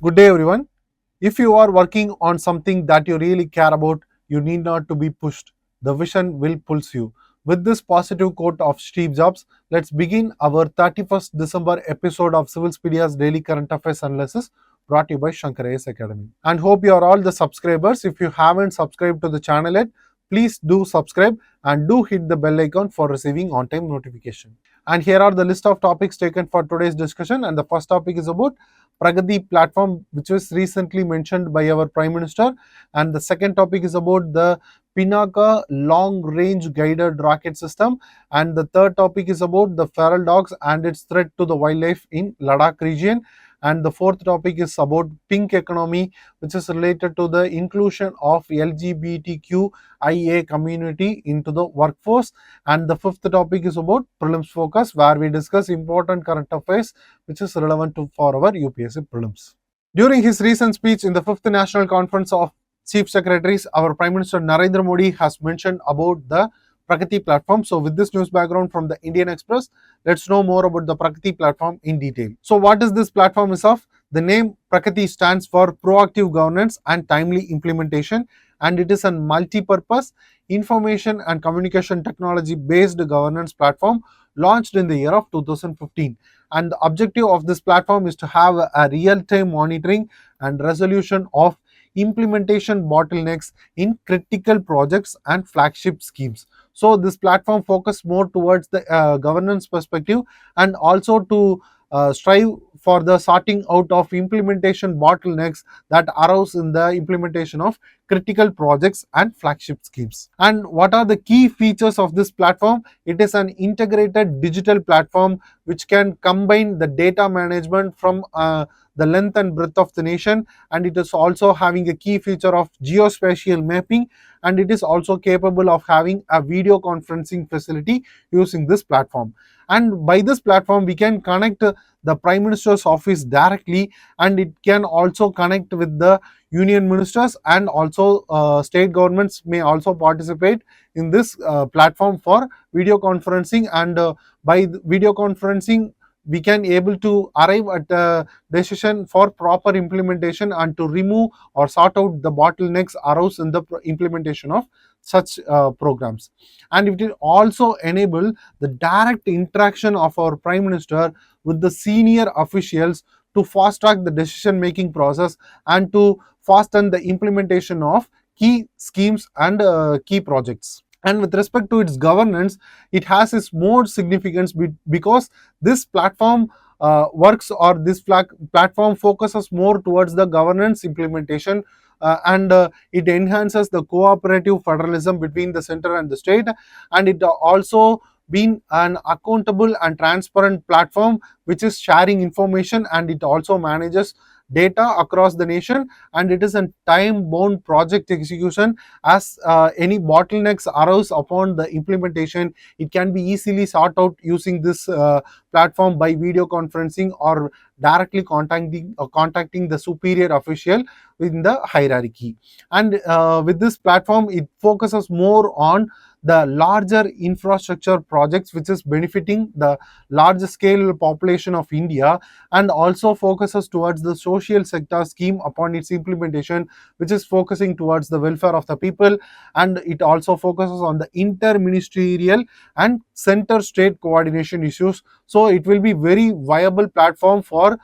Good day everyone. If you are working on something that you really care about, you need not to be pushed. The vision will pulse you. With this positive quote of Steve Jobs, let's begin our 31st December episode of Civilspedia's Daily Current Affairs Analysis, brought to you by ShankarIASAcademy. And hope you are all the subscribers. If you haven't subscribed to the channel yet, please do subscribe and do hit the bell icon for receiving on-time notification. And here are the list of topics taken for today's discussion. And the first topic is about PRAGATI Platform, which was recently mentioned by our Prime Minister. And the second topic is about the Pinaka long-range guided rocket system. And the third topic is about the feral dogs and its threat to the wildlife in Ladakh region. And the fourth topic is about pink economy, which is related to the inclusion of LGBTQIA community into the workforce. And the fifth topic is about Prelims Focus, where we discuss important current affairs which is relevant for our UPSC Prelims. During his recent speech in the 5th National Conference of Chief Secretaries, our Prime Minister Narendra Modi has mentioned about the PRAGATI Platform. So with this news background from the Indian Express, let's know more about the PRAGATI Platform in detail. So what is this platform is of? The name PRAGATI stands for Proactive Governance and Timely Implementation, and it is a multi-purpose information and communication technology based governance platform launched in the year of 2015. And the objective of this platform is to have a real-time monitoring and resolution of implementation bottlenecks in critical projects and flagship schemes. So this platform focuses more towards the governance perspective and also to strive for the sorting out of implementation bottlenecks that arise in the implementation of critical projects and flagship schemes. And what are the key features of this platform? It is an integrated digital platform which can combine the data management from the length and breadth of the nation, and it is also having a key feature of geospatial mapping, and it is also capable of having a video conferencing facility using this platform. And by this platform we can connect the Prime Minister's office directly, and it can also connect with the union ministers, and also state governments may also participate in this platform for video conferencing. And by video conferencing we can able to arrive at a decision for proper implementation and to remove or sort out the bottlenecks aroused in the implementation of such programs. And it will also enable the direct interaction of our Prime Minister with the senior officials to fast track the decision making process and to fasten the implementation of key schemes and key projects. And with respect to its governance, it has its more significance because this platform works, or this platform focuses more towards the governance implementation, and it enhances the cooperative federalism between the center and the state, and it also been an accountable and transparent platform which is sharing information, and it also manages data across the nation, and it is a time bound project execution. As any bottlenecks arise upon the implementation, it can be easily sought out using this platform by video conferencing or directly contacting the superior official in the hierarchy. And with this platform it focuses more on the larger infrastructure projects which is benefiting the large scale population of India, and also focuses towards the social sector scheme upon its implementation, which is focusing towards the welfare of the people. And it also focuses on the interministerial and center state coordination issues. So it will be very viable platform for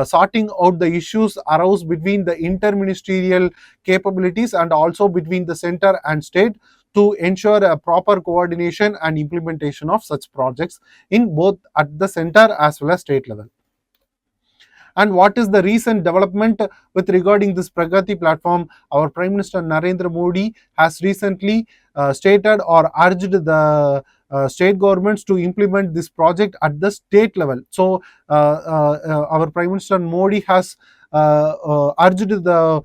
sorting out the issues aroused between the interministerial capabilities and also between the center and state, to ensure a proper coordination and implementation of such projects in both at the center as well as state level. And what is the recent development with regarding this PRAGATI platform? Our Prime Minister Narendra Modi has recently stated or urged the state governments to implement this project at the state level. So our Prime Minister Modi has urged the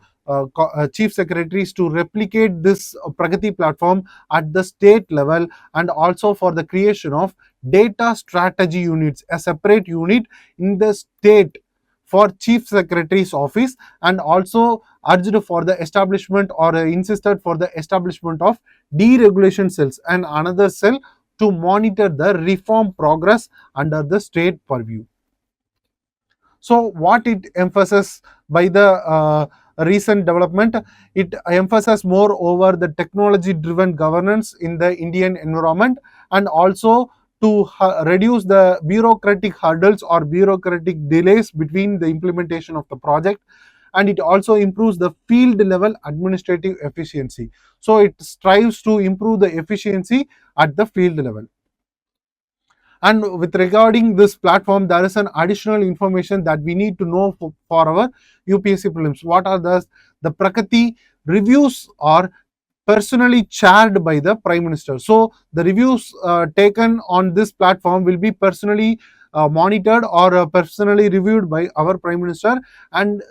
chief secretaries to replicate this PRAGATI platform at the state level, and also for the creation of data strategy units, a separate unit in the state for chief secretary's office, and also urged for the establishment or insisted for the establishment of deregulation cells and another cell to monitor the reform progress under the state purview. So what it emphasizes by the recent development, it emphasizes more over the technology driven governance in the Indian environment, and also to reduce the bureaucratic hurdles or bureaucratic delays between the implementation of the project, and it also improves the field level administrative efficiency. So it strives to improve the efficiency at the field level. And with regarding this platform, there is an additional information that we need to know for our UPSC prelims. What are the Pragati reviews are personally chaired by the Prime Minister. So the reviews taken on this platform will be personally monitored or personally reviewed by our Prime Minister, and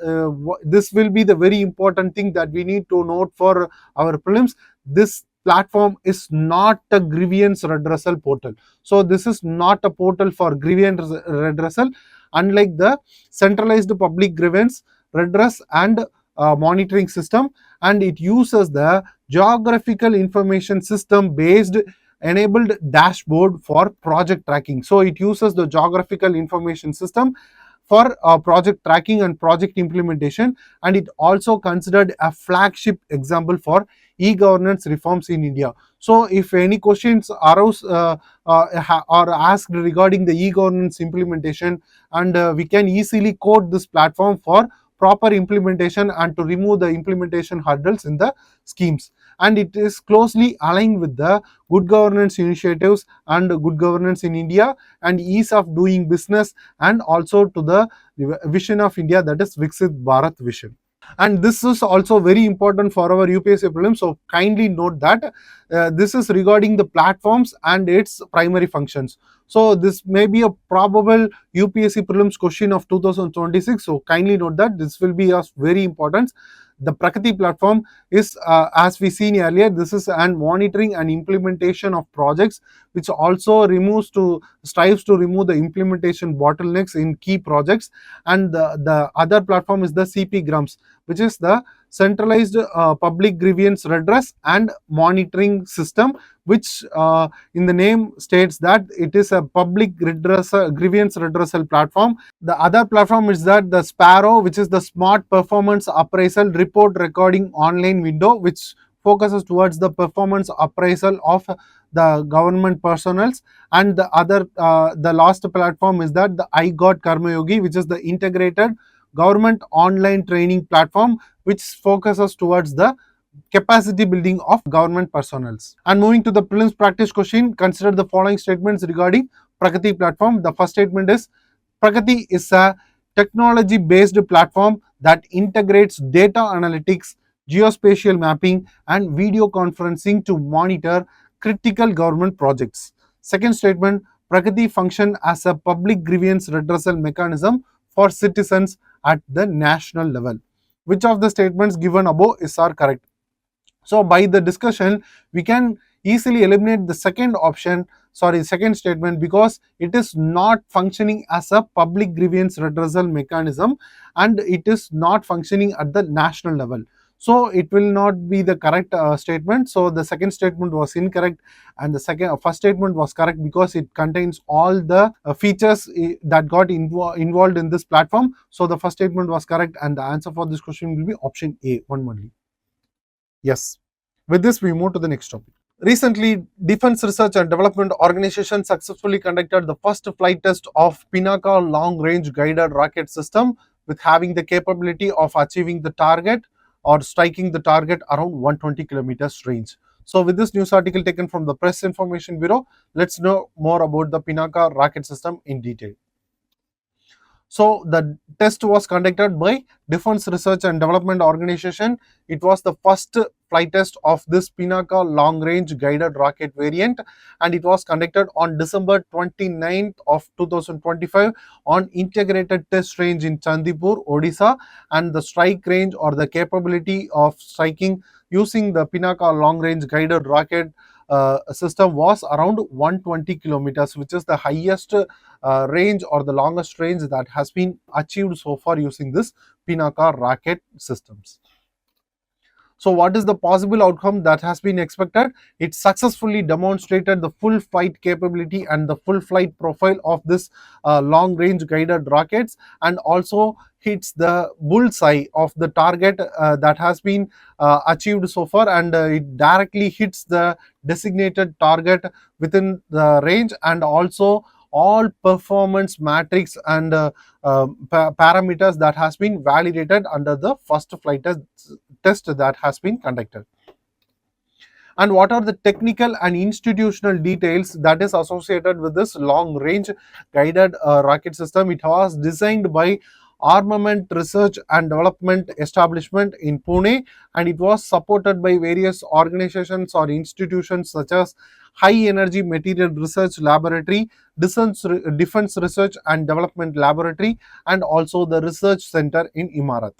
this will be the very important thing that we need to note for our prelims. This platform is not a grievance redressal portal. So this is not a portal for grievance redressal, unlike the centralized public grievance redress and monitoring system, and it uses the geographical information system based enabled dashboard for project tracking. So it uses the geographical information system for project tracking and project implementation, and it also considered a flagship example for e-governance reforms in India. So if any questions arise or asked regarding the e-governance implementation, and we can easily code this platform for proper implementation and to remove the implementation hurdles in the schemes. And it is closely aligned with the good governance initiatives and good governance in India and ease of doing business, and also to the vision of India, that is Viksit Bharat vision. And this is also very important for our UPSC prelims, so kindly note that this is regarding the platforms and its primary functions. So this may be a probable UPSC prelims question of 2026, so kindly note that this will be of very importance. The Pragati platform is, as we seen earlier, this is an monitoring and implementation of projects, which also strives to remove the implementation bottlenecks in key projects. And the other platform is the CP Grams, which is the centralized public grievance redress and monitoring system, which in the name states that it is a public grievance redressal platform. The other platform is that the Sparrow, which is the smart performance appraisal report recording online window, which focuses towards the performance appraisal of the government personnels. And the last platform is that the I Got Karmayogi, which is the integrated government online training platform, which focuses towards the capacity building of government personnel. And moving to the prelims practice question, consider the following statements regarding Pragati platform. The first statement is, Pragati is a technology-based platform that integrates data analytics, geospatial mapping, and video conferencing to monitor critical government projects. Second statement, Pragati function as a public grievance redressal mechanism for citizens at the national level. Which of the statements given above are correct? So by the discussion, we can easily eliminate the second statement, because it is not functioning as a public grievance redressal mechanism and it is not functioning at the national level. So it will not be the correct statement. So the second statement was incorrect, and the first statement was correct because it contains all the features that got involved in this platform. So the first statement was correct, and the answer for this question will be option A, one only. Yes. With this, we move to the next topic. Recently, Defense Research and Development Organization successfully conducted the first flight test of Pinaka long-range guided rocket system, with having the capability of achieving the target or striking the target around 120 kilometers range. So with this news article taken from the Press Information Bureau, let's know more about the Pinaka rocket system in detail. So the test was conducted by Defense Research and Development Organization. It was the first flight test of this Pinaka long-range guided rocket variant, and it was conducted on December 29th of 2025 on integrated test range in Chandipur, Odisha, and the strike range or the capability of striking using the Pinaka long-range guided rocket system was around 120 kilometers, which is the highest range or the longest range that has been achieved so far using this Pinaka rocket systems. So what is the possible outcome that has been expected? It successfully demonstrated the full flight capability and the full flight profile of this long range guided rockets, and also hits the bullseye of the target that has been achieved so far, and it directly hits the designated target within the range, and also all performance matrix and parameters that has been validated under the first flight test that has been conducted. And what are the technical and institutional details that is associated with this long range guided rocket system? It was designed by Armament Research and Development Establishment in Pune, and it was supported by various organizations or institutions such as High Energy Material Research Laboratory, Defense Research and Development Laboratory, and also the Research Center in Imarat.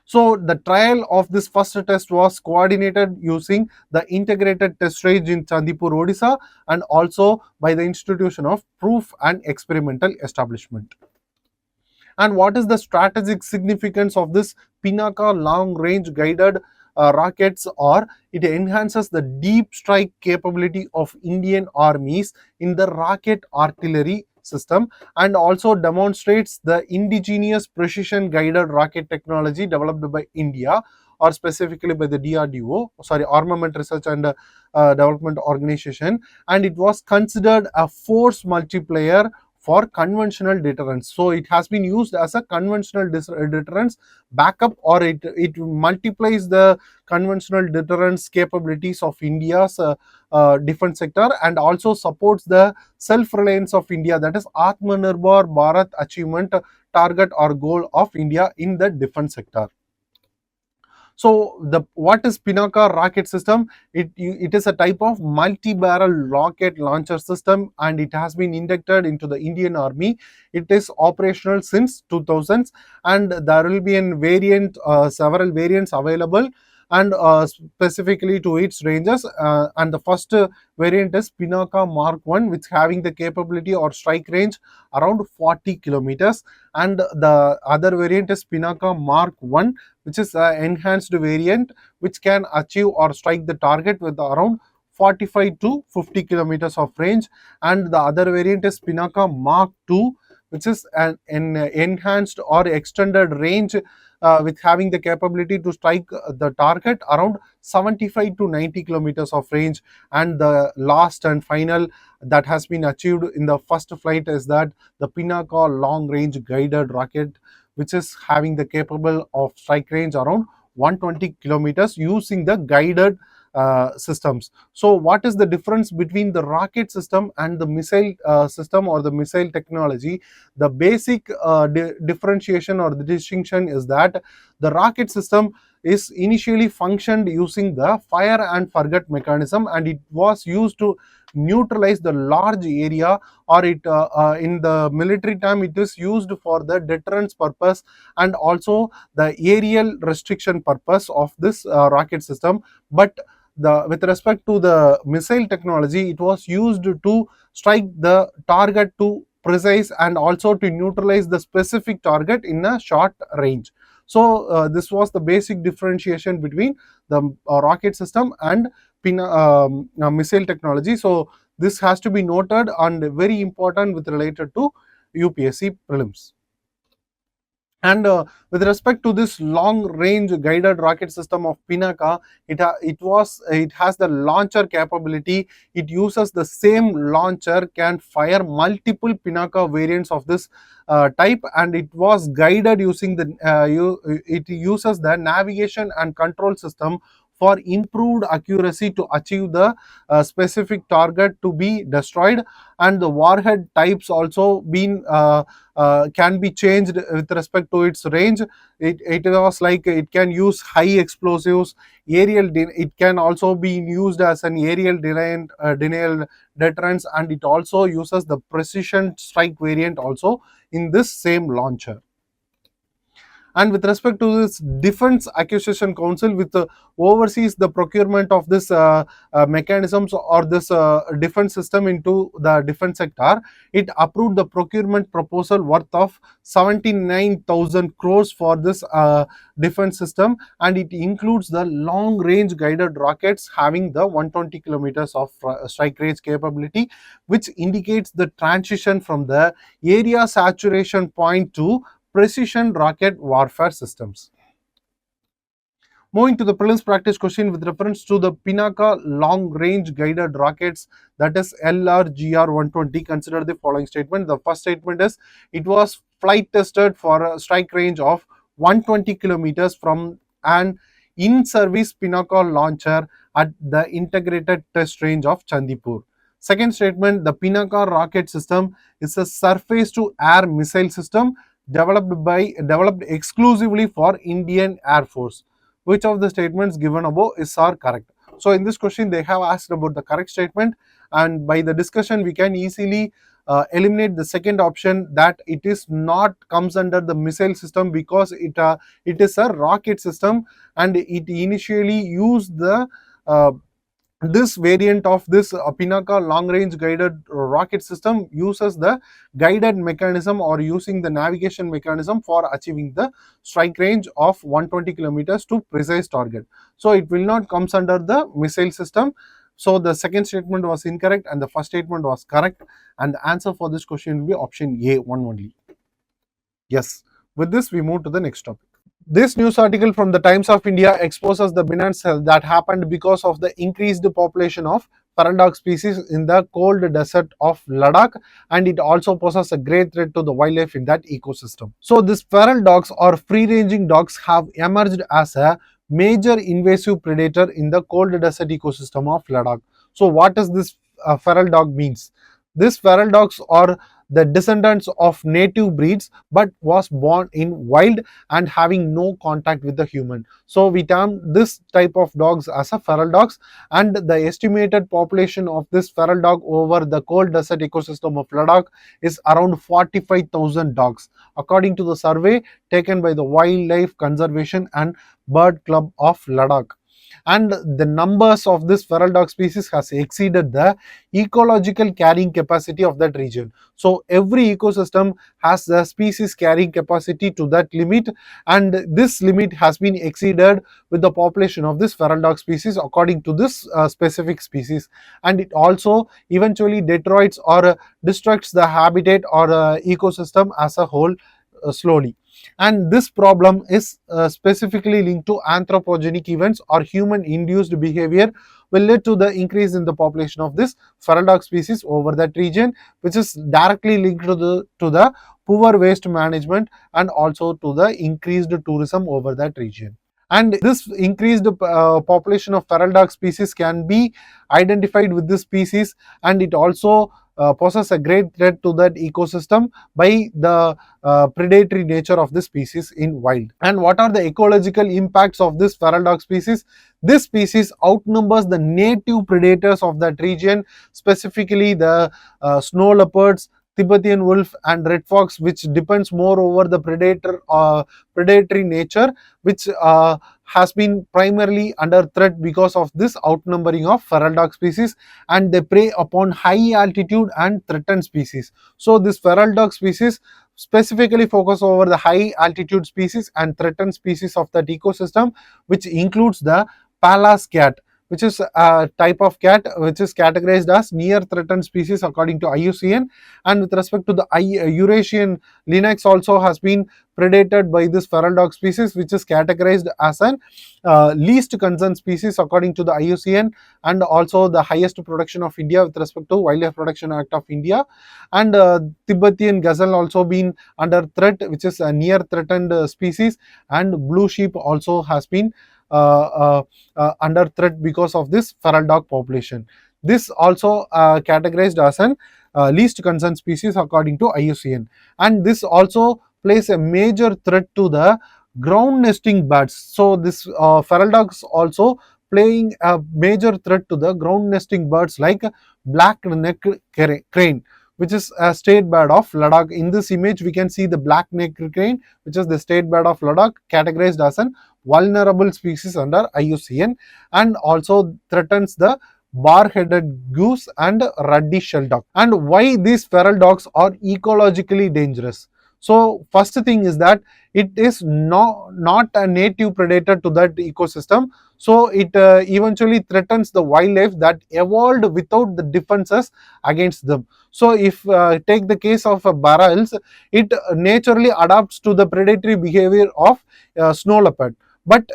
So the trial of this first test was coordinated using the integrated test range in Chandipur, Odisha, and also by the institution of Proof and Experimental Establishment. And what is the strategic significance of this Pinaka long range guided rockets? Or it enhances the deep strike capability of Indian armies in the rocket artillery system, and also demonstrates the indigenous precision guided rocket technology developed by India, or specifically by the DRDO, Armament Research and Development Organization, and it was considered a force multiplier for conventional deterrence. So it has been used as a conventional deterrence backup, or it multiplies the conventional deterrence capabilities of India's defense sector, and also supports the self-reliance of India, that is Atmanirbhar Bharat achievement target or goal of India in the defense sector. So what is Pinaka rocket system? It is a type of multi-barrel rocket launcher system, and it has been inducted into the Indian Army. It is operational since 2000s, and there will be several variants available, and specifically to its ranges. And the first variant is Pinaka Mark 1, which having the capability or strike range around 40 kilometers, and the other variant is Pinaka Mark 1, which is an enhanced variant which can achieve or strike the target with around 45 to 50 kilometers of range, and the other variant is Pinaka Mark 2, which is an enhanced or extended range with having the capability to strike the target around 75 to 90 kilometers of range. And the last and final that has been achieved in the first flight is that the Pinaka long range guided rocket, which is having the capable of strike range around 120 kilometers using the guided systems. So what is the difference between the rocket system and the missile system or the missile technology? The basic differentiation or the distinction is that the rocket system is initially functioned using the fire and forget mechanism, and it was used to neutralize the large area, or in the military term it is used for the deterrence purpose and also the aerial restriction purpose of this rocket system. But with respect to the missile technology, it was used to strike the target to precise and also to neutralize the specific target in a short range. So this was the basic differentiation between the rocket system and missile technology. So this has to be noted and very important with related to UPSC prelims. And with respect to this long range guided rocket system of Pinaka, it has the launcher capability. It uses the same launcher, can fire multiple Pinaka variants of this type, and it was guided using it uses the navigation and control system for improved accuracy to achieve the specific target to be destroyed. And the warhead types also can be changed with respect to its range. It was like it can use high explosives, it can also be used as an aerial denial deterrence, and it also uses the precision strike variant also in this same launcher. And with respect to this Defense Acquisition Council, with oversees the procurement of this mechanisms or this defense system into the defense sector, it approved the procurement proposal worth of 79,000 crores for this defense system, and it includes the long range guided rockets having the 120 kilometers of strike range capability, which indicates the transition from the area saturation point to precision rocket warfare systems. Moving to the prelims practice question with reference to the Pinaka long range guided rockets, that is LRGR 120, consider the following statement. The first statement is it was flight tested for a strike range of 120 kilometers from an in service Pinaka launcher at the integrated test range of Chandipur. Second statement, the Pinaka rocket system is a surface to air missile system developed exclusively for Indian Air Force. Which of the statements given above is are correct? So in this question they have asked about the correct statement, and by the discussion we can easily eliminate the second option, that it is not comes under the missile system, because it is a rocket system, and it initially used the this variant of this Pinaka long range guided rocket system uses the guided mechanism or using the navigation mechanism for achieving the strike range of 120 kilometers to precise target. So it will not comes under the missile system. So the second statement was incorrect and the first statement was correct, and the answer for this question will be option A, one only. Yes. With this we move to the next topic. This news article from the Times of India exposes the binance that happened because of the increased population of feral dog species in the cold desert of Ladakh, and it also poses a great threat to the wildlife in that ecosystem. So these feral dogs or free-ranging dogs have emerged as a major invasive predator in the cold desert ecosystem of Ladakh. So what does this feral dog means? These feral dogs are the descendants of native breeds but was born in wild and having no contact with the human. So we term this type of dogs as a feral dogs, and the estimated population of this feral dog over the cold desert ecosystem of Ladakh is around 45,000 dogs, according to the survey taken by the Wildlife Conservation and Bird Club of Ladakh. And the numbers of this feral dog species has exceeded the ecological carrying capacity of that region. So every ecosystem has the species carrying capacity to that limit, and this limit has been exceeded with the population of this feral dog species according to this specific species, and it also eventually deteriorates or destructs the habitat or ecosystem as a whole slowly. And this problem is specifically linked to anthropogenic events or human induced behavior will lead to the increase in the population of this feral dog species over that region, which is directly linked to the poor waste management and also to the increased tourism over that region. And this increased population of feral dog species can be identified with this species, and it also poses a great threat to that ecosystem by the predatory nature of this species in wild. And what are the ecological impacts of this feral dog species? This species outnumbers the native predators of that region, specifically the snow leopards, Tibetan wolf and red fox, which depends more over the predatory nature, which has been primarily under threat because of this outnumbering of feral dog species, and they prey upon high altitude and threatened species. So this feral dog species specifically focus over the high altitude species and threatened species of that ecosystem, which includes the Pallas cat, which is a type of cat which is categorized as near threatened species according to IUCN. And with respect to the Eurasian lynx also has been predated by this feral dog species, which is categorized as an least concern species according to the IUCN, and also the highest production of India with respect to Wildlife Protection Act of India. And Tibetan gazelle also been under threat, which is a near threatened species, and blue sheep also has been under threat because of this feral dog population. This also categorized as an least concern species according to IUCN, and this also plays a major threat to the ground nesting birds. So this feral dogs also playing a major threat to the ground nesting birds like black necked crane. which is a state bird of Ladakh. In this image, we can see the black-necked crane, which is the state bird of Ladakh, categorized as an vulnerable species under IUCN, and also threatens the bar-headed goose and ruddy shelduck. And why these feral dogs are ecologically dangerous? So first thing is that it is not a native predator to that ecosystem, so it eventually threatens the wildlife that evolved without the defenses against them. So if take the case of barrels, it naturally adapts to the predatory behavior of snow leopard. But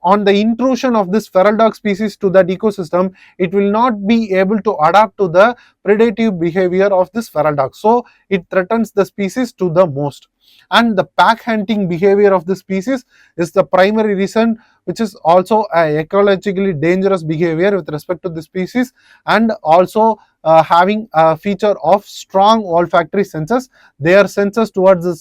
on the intrusion of this feral dog species to that ecosystem, it will not be able to adapt to the predative behavior of this feral dog. So it threatens the species to the most. And the pack hunting behavior of the species is the primary reason, which is also a ecologically dangerous behavior with respect to the species, and also having a feature of strong olfactory senses. Their senses towards the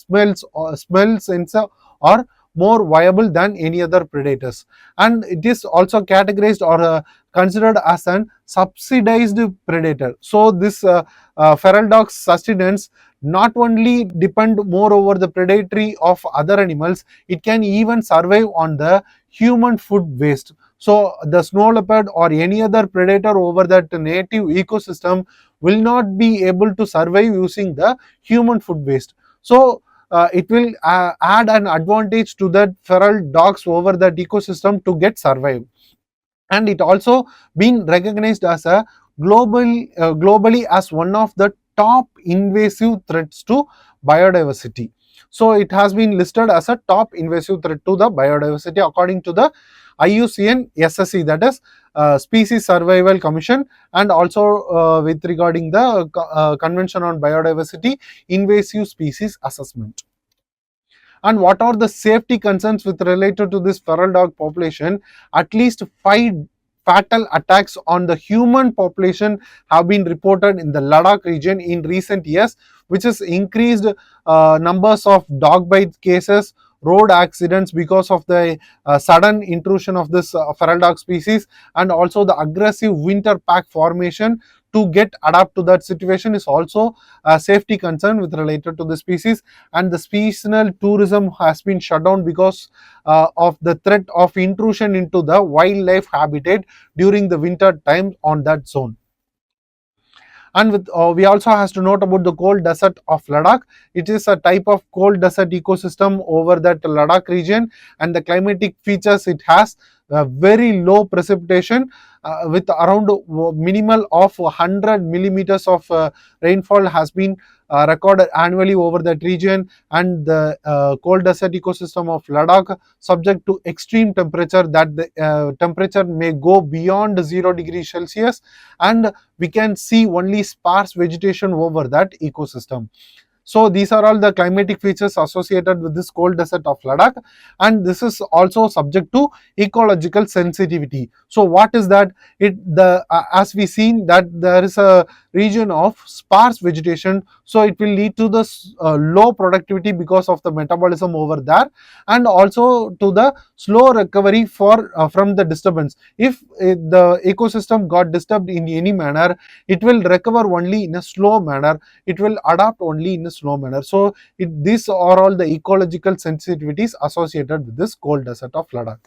smell sensor are more viable than any other predators, and it is also categorized or considered as an subsidized predator. So this feral dog's sustenance not only depend more over the predatory of other animals, it can even survive on the human food waste. So the snow leopard or any other predator over that native ecosystem will not be able to survive using the human food waste. So it will add an advantage to that feral dogs over that ecosystem to get survive. And it also been recognized as a globally as one of the top invasive threats to biodiversity. So it has been listed as a top invasive threat to the biodiversity according to the IUCN SSC, that is Species Survival Commission, and also with regarding the Convention on Biodiversity Invasive Species Assessment. And what are the safety concerns with related to this feral dog population? At least 5 fatal attacks on the human population have been reported in the Ladakh region in recent years, which has increased numbers of dog bite cases, road accidents because of the sudden intrusion of this feral dog species, and also the aggressive winter pack formation to get adapt to that situation is also a safety concern with related to the species. And the seasonal tourism has been shut down because of the threat of intrusion into the wildlife habitat during the winter time on that zone. And with, we also has to note about the cold desert of Ladakh. It is a type of cold desert ecosystem over that Ladakh region, and the climatic features it has very low precipitation with around minimal of 100 millimeters of rainfall has been recorded annually over that region. And the cold desert ecosystem of Ladakh subject to extreme temperature, that the temperature may go beyond 0 degrees Celsius, and we can see only sparse vegetation over that ecosystem. So these are all the climatic features associated with this cold desert of Ladakh, and this is also subject to ecological sensitivity. So what is that? As we seen that there is a region of sparse vegetation, so it will lead to the low productivity because of the metabolism over there, and also to the slow recovery for from the disturbance. If the ecosystem got disturbed in any manner, it will recover only in a slow manner, it will adapt only in a slow manner. So these are all the ecological sensitivities associated with this cold desert of Ladakh.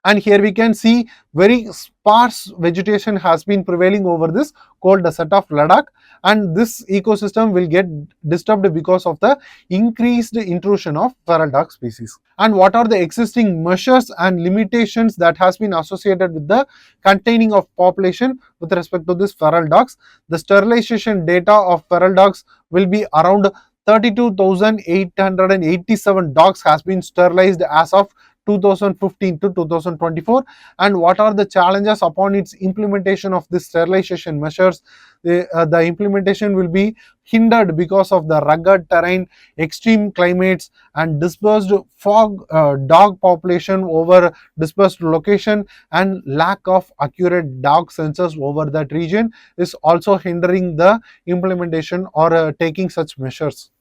And here we can see very sparse vegetation has been prevailing over this cold desert of Ladakh, and this ecosystem will get disturbed because of the increased intrusion of feral dog species. And what are the existing measures and limitations that has been associated with the containing of population with respect to this feral dogs? The sterilization data of feral dogs will be around 32,887 dogs has been sterilized as of 2015 to 2024. And what are the challenges upon its implementation of this sterilization measures? The implementation will be hindered because of the rugged terrain, extreme climates, and dispersed fog dog population over dispersed location, and lack of accurate dog sensors over that region is also hindering the implementation or taking such measures.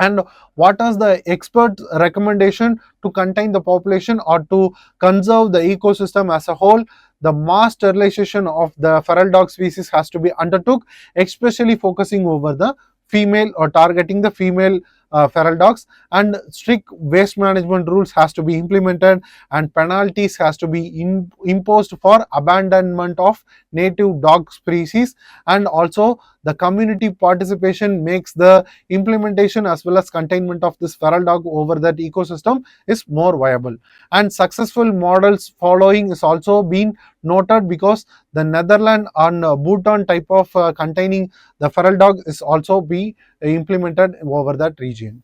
And what is the expert recommendation to contain the population or to conserve the ecosystem as a whole? the mass sterilization of the feral dog species has to be undertook, especially focusing over the female or targeting the female feral dogs, and strict waste management rules has to be implemented, and penalties has to be imposed for abandonment of native dog species, and also the community participation makes the implementation as well as containment of this feral dog over that ecosystem is more viable. And successful models following is also been noted, because the Netherlands and Bhutan type of containing the feral dog is also be implemented over that region.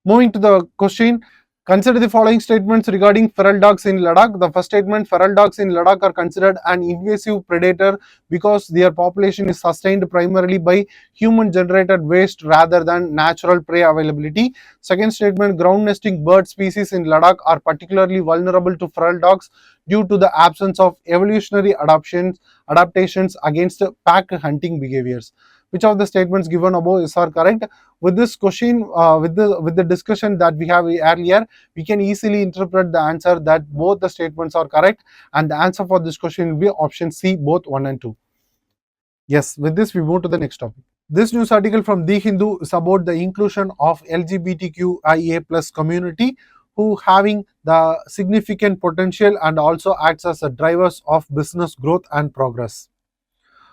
Moving to the question, consider the following statements regarding feral dogs in Ladakh. The first statement: feral dogs in Ladakh are considered an invasive predator because their population is sustained primarily by human generated waste rather than natural prey availability. Second statement: ground nesting bird species in Ladakh are particularly vulnerable to feral dogs due to the absence of evolutionary adaptations against pack hunting behaviors. Which of the statements given above is are correct? With this question, with the discussion that we have earlier, we can easily interpret the answer that both the statements are correct, and the answer for this question will be option C, both 1 and 2. Yes, with this we move to the next topic. This news article from The Hindu is about the inclusion of LGBTQIA plus community, who having the significant potential and also acts as a drivers of business growth and progress.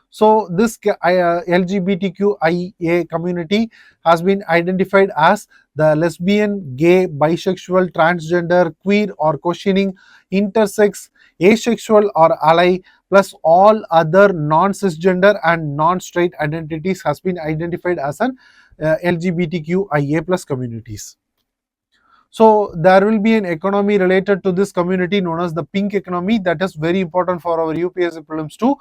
So this LGBTQIA community has been identified as the lesbian, gay, bisexual, transgender, queer or questioning, intersex, asexual or ally, plus all other non-cisgender and non-straight identities has been identified as an LGBTQIA plus communities. So there will be an economy related to this community known as the pink economy, that is very important for our UPSC prelims too.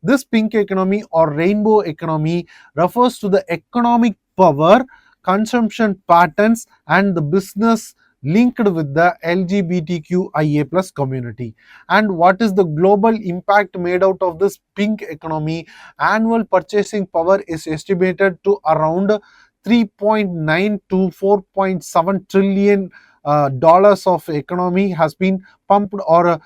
This pink economy or rainbow economy refers to the economic power, consumption patterns and the business linked with the LGBTQIA plus community. And what is the global impact made out of this pink economy? Annual purchasing power is estimated to around 3.9 to 4.7 trillion dollars of economy has been pumped or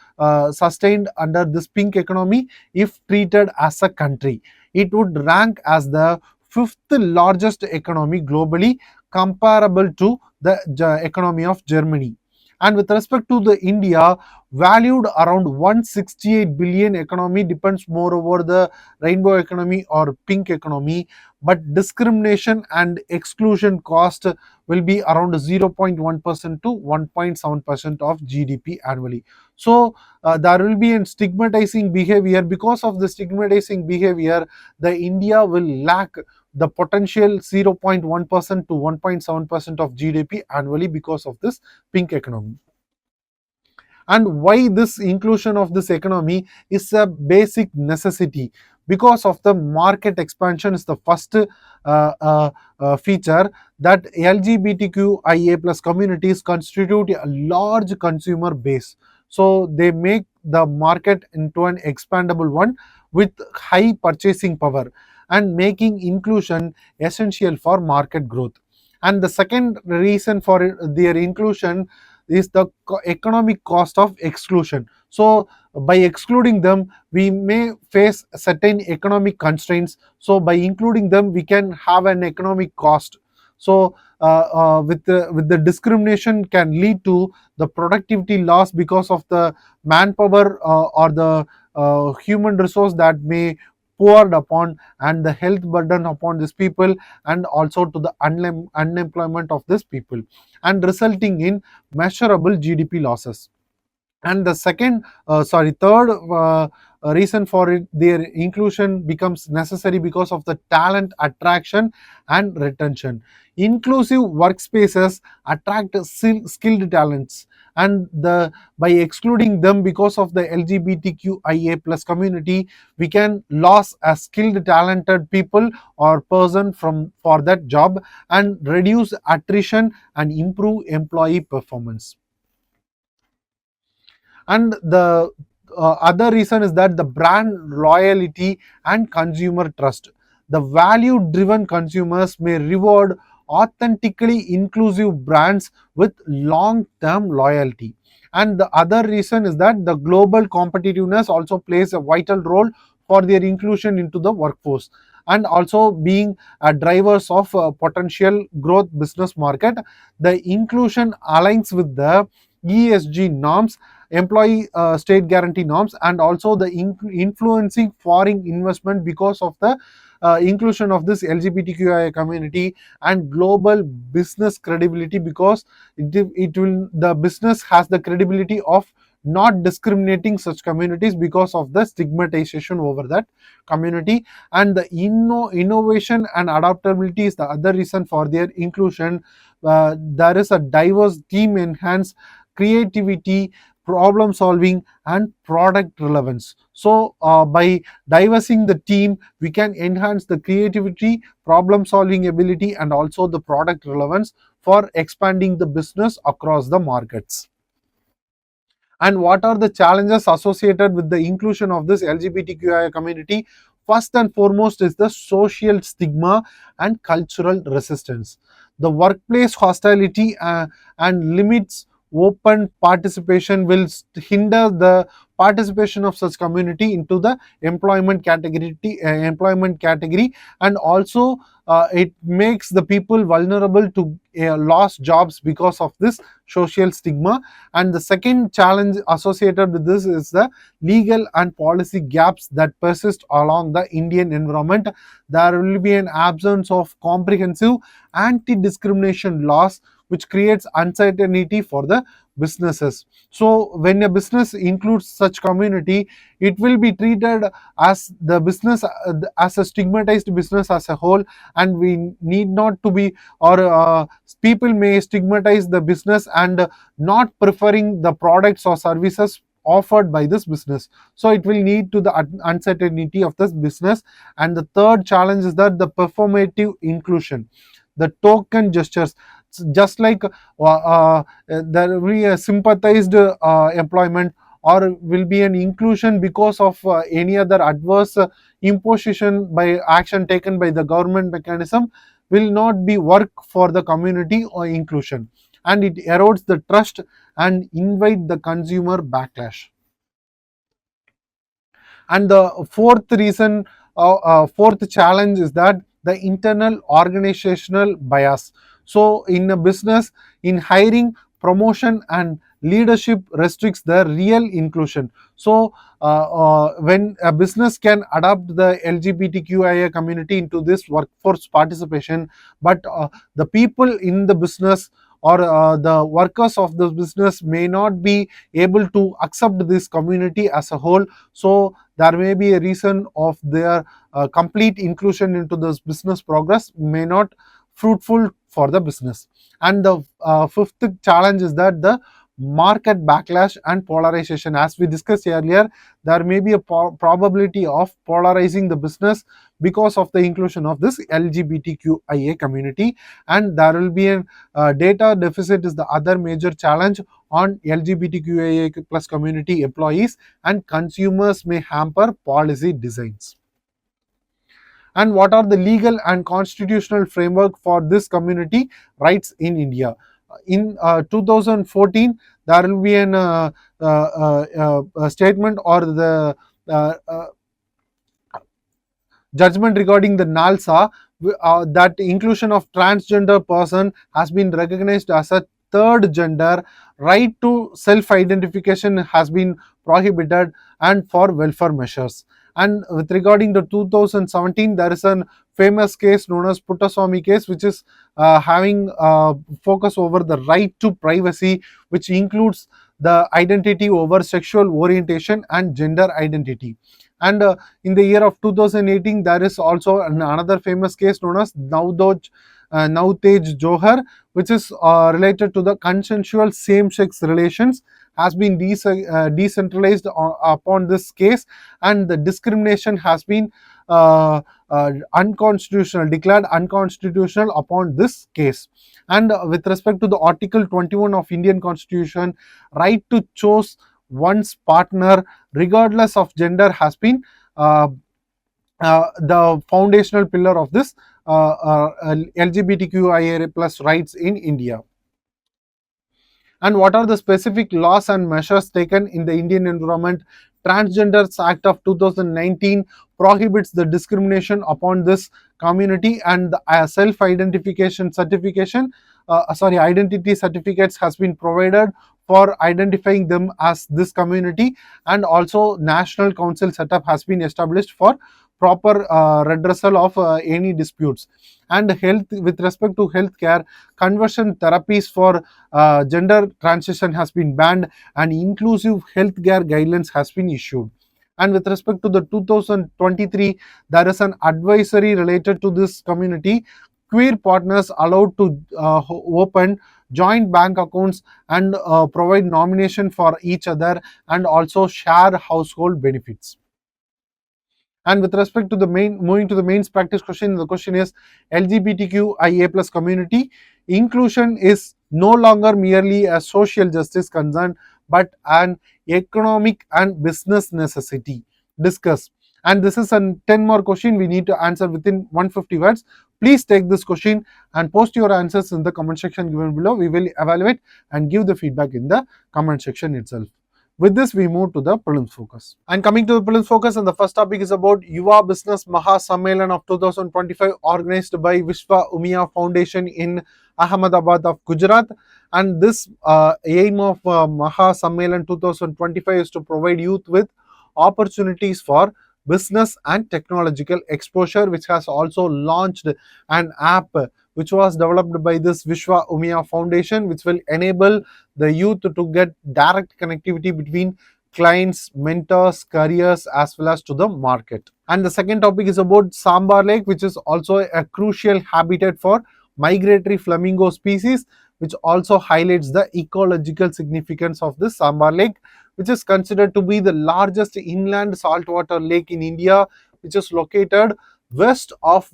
sustained under this pink economy. If treated as a country, it would rank as the fifth largest economy globally, comparable to the economy of Germany. And with respect to the India, valued around 168 billion economy depends more over the rainbow economy or pink economy, but discrimination and exclusion cost will be around 0.1% to 1.7% of GDP annually. So there will be a stigmatizing behavior. Because of the stigmatizing behavior, the India will lack the potential 0.1% to 1.7% of GDP annually because of this pink economy. And why this inclusion of this economy is a basic necessity? Because of the market expansion is the first feature, that LGBTQIA plus communities constitute a large consumer base, so they make the market into an expandable one with high purchasing power and making inclusion essential for market growth. And the second reason for their inclusion is the economic cost of exclusion. So by excluding them, we may face certain economic constraints. So by including them, we can have an economic cost. So with the discrimination can lead to the productivity loss because of the manpower or the human resource that may poured upon, and the health burden upon these people, and also to the unemployment of these people, and resulting in measurable GDP losses. And the third reason for it, their inclusion becomes necessary because of the talent attraction and retention. Inclusive workspaces attract skilled talents, and by excluding them because of the LGBTQIA plus community, we can lose a skilled talented people or person from for that job, and reduce attrition and improve employee performance. And the other reason is that the brand loyalty and consumer trust. The value driven consumers may reward authentically inclusive brands with long term loyalty. And the other reason is that the global competitiveness also plays a vital role for their inclusion into the workforce, and also being drivers of potential growth business market. The inclusion aligns with the ESG norms, employee state guarantee norms, and also the influencing foreign investment because of the inclusion of this LGBTQIA community, and global business credibility, because it will, the business has the credibility of not discriminating such communities because of the stigmatization over that community. And the innovation and adaptability is the other reason for their inclusion. There is a diverse team enhance creativity, problem solving, and product relevance. So by diversing the team, we can enhance the creativity, problem solving ability, and also the product relevance for expanding the business across the markets. And what are the challenges associated with the inclusion of this LGBTQIA community? First and foremost is the social stigma and cultural resistance. The workplace hostility and limits open participation will hinder the participation of such community into the employment category, and also it makes the people vulnerable to lost jobs because of this social stigma. And the second challenge associated with this is the legal and policy gaps that persist along the Indian environment. There will be an absence of comprehensive anti-discrimination laws, which creates uncertainty for the businesses. So when a business includes such community, it will be treated as the business as a stigmatized business as a whole, and we need not to be, or people may stigmatize the business and not preferring the products or services offered by this business. So it will lead to the uncertainty of this business. And the third challenge is that the performative inclusion, the token gestures, just like there will be a sympathized employment, or will be an inclusion because of any other adverse imposition by action taken by the government mechanism, will not be work for the community or inclusion, and it erodes the trust and invite the consumer backlash. And the fourth challenge is that the internal organizational bias. So in a business, in hiring, promotion, and leadership restricts the real inclusion. So when a business can adopt the LGBTQIA community into this workforce participation, but the people in the business, or the workers of the business, may not be able to accept this community as a whole. So there may be a reason of their complete inclusion into this business progress may not fruitful for the business. And the fifth challenge is that the market backlash and polarization. As we discussed earlier, there may be a probability of polarizing the business because of the inclusion of this LGBTQIA community, and there will be a data deficit is the other major challenge on LGBTQIA plus community employees, and consumers may hamper policy designs. And what are the legal and constitutional framework for this community rights in India? In 2014, there will be an statement, or the uh, uh, judgment regarding the NALSA, that inclusion of transgender person has been recognized as a third gender. Right to self-identification has been prohibited, and for welfare measures. And with regarding the 2017, there is a famous case known as Puttaswamy case, which is having focus over the right to privacy, which includes the identity over sexual orientation and gender identity. And in the year of 2018, there is also another famous case known as Navtej Johar, which is related to the consensual same-sex relations, has been decentralized upon this case, and the discrimination has been unconstitutional, declared unconstitutional upon this case. And with respect to the Article 21 of Indian Constitution, right to choose one's partner regardless of gender has been the foundational pillar of this LGBTQIA plus rights in India. And what are the specific laws and measures taken in the Indian Environment Transgenders Act of 2019 prohibits the discrimination upon this community, and the self-identification certification, identity certificates has been provided for identifying them as this community, and also national council setup has been established for proper redressal of any disputes. And health, with respect to healthcare, conversion therapies for gender transition has been banned, and inclusive healthcare guidelines has been issued. And with respect to the 2023, there is an advisory related to this community. Queer partners allowed to open joint bank accounts and provide nomination for each other, and also share household benefits. And with respect to the moving to the mains practice question, the question is LGBTQIA plus community inclusion is no longer merely a social justice concern, but an economic and business necessity. Discuss. And this is a 10 more question we need to answer within 150 words. Please take this question and post your answers in the comment section given below. We will evaluate and give the feedback in the comment section itself. With this, we move to the Prelims Focus. And coming to the Prelims Focus, and the first topic is about Yuva Business Maha Sammelan of 2025, organized by Vishwa Umiya Foundation in Ahmedabad of Gujarat. And this aim of Maha Sammelan 2025 is to provide youth with opportunities for business and technological exposure, which has also launched an app which was developed by this Vishwa Umiya Foundation, which will enable the youth to get direct connectivity between clients, mentors, careers, as well as to the market. And the second topic is about Sambar Lake, which is also a crucial habitat for migratory flamingo species, which also highlights the ecological significance of this Sambar Lake, which is considered to be the largest inland saltwater lake in India, which is located west of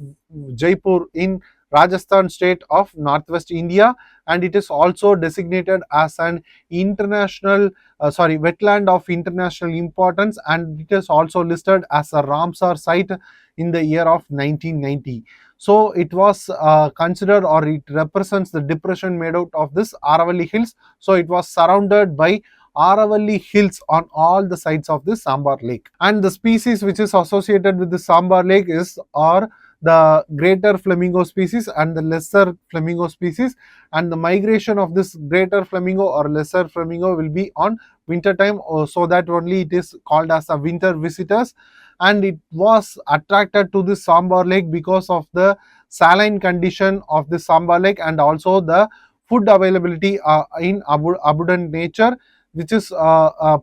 Jaipur in Rajasthan state of northwest India, and it is also designated as an wetland of international importance, and it is also listed as a Ramsar site in the year of 1990. So it was considered, or it represents the depression made out of this Aravalli Hills. So it was surrounded by Aravalli Hills on all the sides of this Sambar Lake. And the species which is associated with the Sambar Lake are the greater flamingo species and the lesser flamingo species, and the migration of this greater flamingo or lesser flamingo will be on winter time, so that only it is called as a winter visitors. And it was attracted to this Sambar Lake because of the saline condition of the Sambar Lake, and also the food availability in abundant nature, which is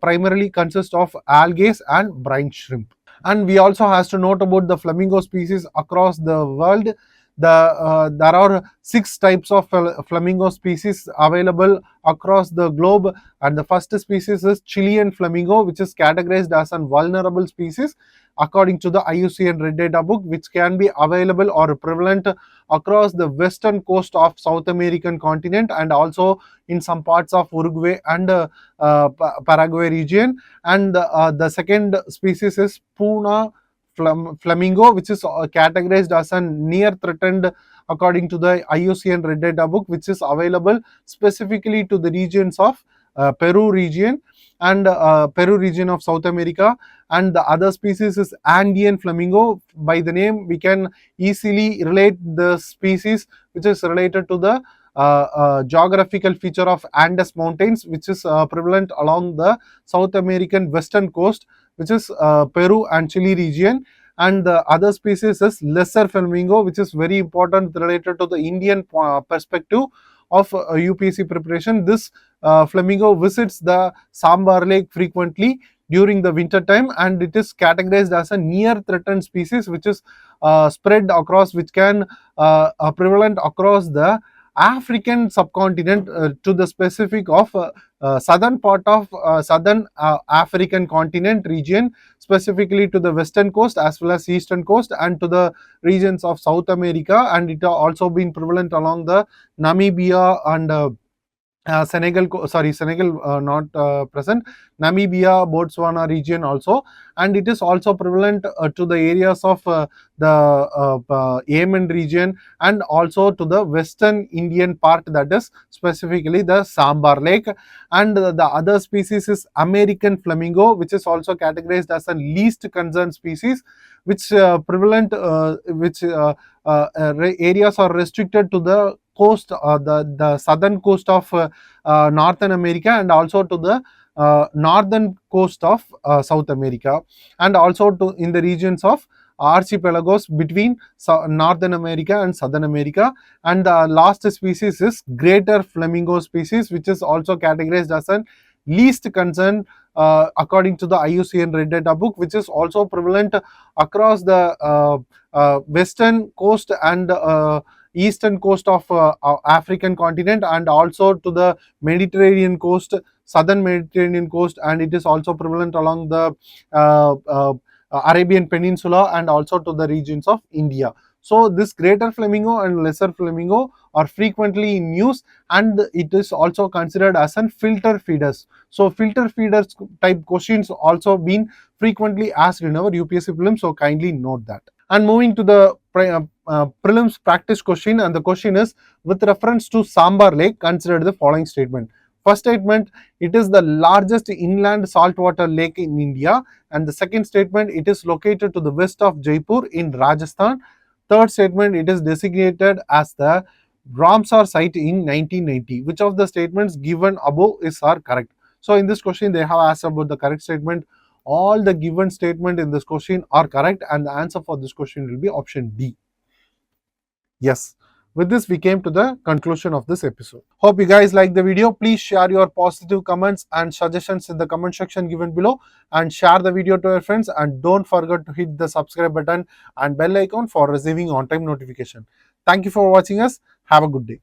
primarily consists of algae and brine shrimp. And we also has to note about the flamingo species across the world. There are 6 types of flamingo species available across the globe, and the first species is Chilean flamingo, which is categorized as a vulnerable species according to the IUCN Red Data Book, which can be available or prevalent across the western coast of South American continent, and also in some parts of Uruguay and Paraguay region. And the second species is Puna flamingo, which is categorized as a near threatened according to the IUCN Red Data Book, which is available specifically to the regions of Peru region and Peru region of South America. And the other species is Andean flamingo. By the name, we can easily relate the species, which is related to the geographical feature of Andes Mountains, which is prevalent along the South American western coast, which is Peru and Chile region. And the other species is lesser flamingo, which is very important related to the Indian perspective of UPSC preparation. This flamingo visits the Sambar Lake frequently during the winter time, and it is categorized as a near threatened species, which is spread across, which can prevalent across the African subcontinent to the specific of southern part of southern African continent region, specifically to the western coast as well as eastern coast, and to the regions of South America. And it has also been prevalent along the Namibia and Senegal not present, Namibia, Botswana region also, and it is also prevalent to the areas of Yemen region, and also to the western Indian part, that is specifically the Sambar Lake. And the other species is American flamingo, which is also categorized as a least concern species, which prevalent which areas are restricted to the coast, the southern coast of Northern America, and also to the northern coast of South America, and also to in the regions of archipelagos between Northern America and Southern America. And the last species is greater flamingo species, which is also categorized as an least concern according to the IUCN Red Data book, which is also prevalent across the western coast and eastern coast of African continent, and also to the Mediterranean coast, southern Mediterranean coast, and it is also prevalent along the uh, uh, Arabian Peninsula, and also to the regions of India. So this greater flamingo and lesser flamingo are frequently in use, and it is also considered as an filter feeders. So filter feeders type questions also been frequently asked in our UPSC prelims, so kindly note that. And moving to the prelims practice question, and the question is, with reference to Sambar Lake, consider the following statement. First statement, it is the largest inland saltwater lake in India. And the second statement, it is located to the west of Jaipur in Rajasthan. Third statement, it is designated as the Ramsar site in 1990. Which of the statements given above are correct? So in this question, they have asked about the correct statement. All the given statement in this question are correct, and the answer for this question will be option D. Yes. With this, we came to the conclusion of this episode. Hope you guys like the video. Please share your positive comments and suggestions in the comment section given below, and share the video to your friends, and don't forget to hit the subscribe button and bell icon for receiving on-time notification. Thank you for watching us. Have a good day.